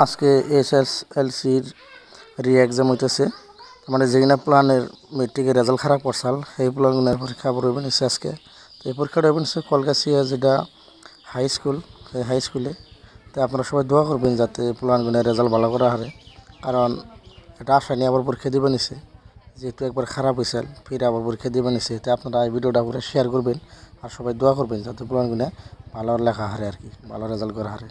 আজকে এসএসএলসির রি এক্সাম হইতেছে। মানে যেগুলা প্ল্যানের মেট্রিকের রেজাল্ট খারাপ করছাল সেই প্ল্যানের পরীক্ষা হইবেন আজকে। তো এই পরীক্ষাটা হইবেন কলকাছিয়া যেটা হাই স্কুল, সেই হাই স্কুলে। তো আপনারা সবাই দোয়া করবেন যাতে প্ল্যানগুলোর রেজাল্ট ভালো করা হারে, কারণ এটা আশা নিয়ে আবার পরীক্ষা দিবেন নিছে, যেহেতু একবার খারাপ হয়েছে ফিরে আবার পরীক্ষা দিবেন নিছে। তো আপনারা এই ভিডিওটা পুরো শেয়ার করবেন আর সবাই দোয়া করবেন যাতে প্ল্যানগুলো ভালো লেখা হারে আর কি, ভালো রেজাল্ট করা হারে।